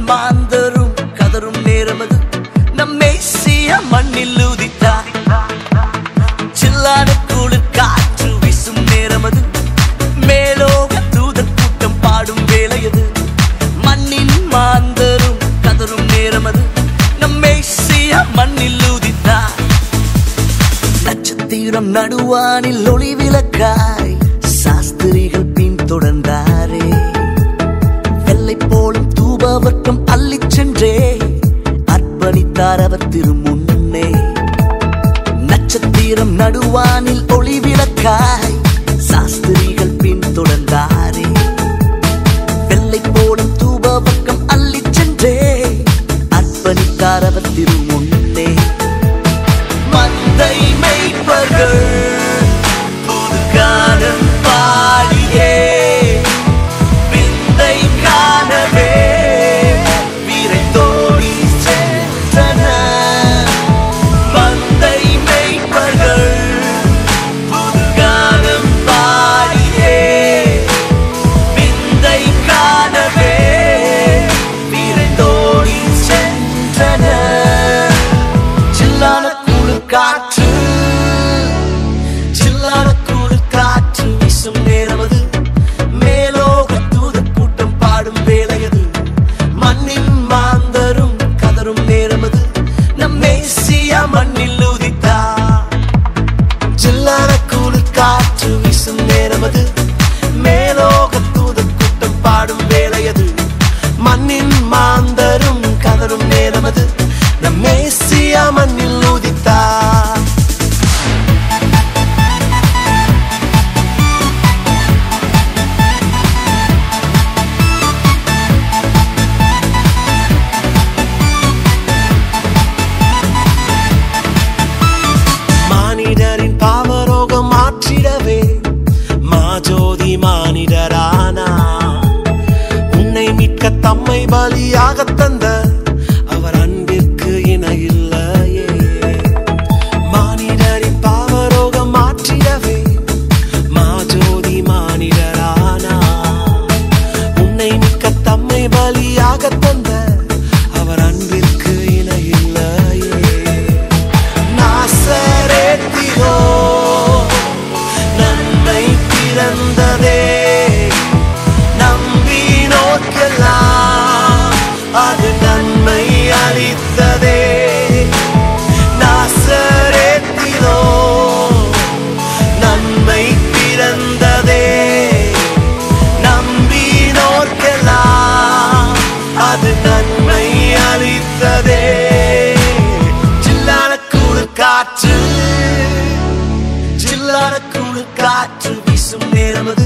மாந்தரும் கதரும் நேரமது நம் மேசிய மண்ணில் உதித்தார். சில்லான குளிர் காற்று வீசும் நேரமது மேலோக தூதர் கூட்டம் பாடும் வேளையது. மண்ணின் மாந்தரும் கதரும் நேரமது நம் மேசிய மண்ணில் உதித்தார். நட்சத்திரம் நடுவானில் ஒளி விளக்காய் சாஸ்திரிகள் பின் தொடர்ந்தாரே. வெள்ளை போலும் தூபவர்க்கம் அள்ளிச் சென்றே அர்ப்பணித்தார் அவர் திருமுன்னே. நட்சத்திரம் நடுவானில் ஒளி விளக்காய் சாஸ்திரிகள் பின் தொடர்ந்தாரே. வெள்ளை போலும் தூபவர்க்கம் அள்ளிச் சென்றே அர்ப்பணித்தார் அவர் திருமுன்னே. மந்தை மேய்ப்பர்கள் புது கானம் பாடியே விந்தை காணவே விரைந்தோடி சென்றனர். மந்தை மேய்ப்பர்கள் புது கானம் பாடியே விந்தை காணவே விரைந்தோடி சென்றனர். சில்லான காற்று சில்லான குளிர் காற்று வீசும் நேரமது மேலோக தூதர் கூட்டம் பாடும் வேளையது. மண்ணின் மாந்தரும் கதரும் நேரமது நம் மேசியா மண்ணில் உதித்தார். சில்லான குளிர் காற்று வீசும் நேரமது மேலோக தூதர் கூட்டம் பாடும் வேளையது. மண்ணின் மாந்தரும் கதரும் நேரமது நம் மேசியா மண்ணில் உதித்தார். மானிடரின் பாவரோகம் மாற்றிடவே மாஜோதி மானிடரானா. உன்னை மீட்க தம்மை பலியாக தந்த அவர் அன்பிற்கு இணையில்லையே. மானிடரின் பாவரோகம் மாற்றிடவே மாஜோதி மானிடரானா. உன்னை மீட்க தம்மை பலியாக தந்த அவர் அன்பிற்கு இணையில்லையே. நாசரேத்திலோ நன்மை பிறந்ததே நம்பினோர்க்கெல்லாம் அது நன்மை அளித்ததே. நாசரேத்திலோ நன்மை பிறந்ததே நம்பினோர்க்கெல்லாம் அது நன்மை அளித்ததே. சில்லான குளிர் காற்று சில்லான குளிர் காற்று வீசும் நேரமது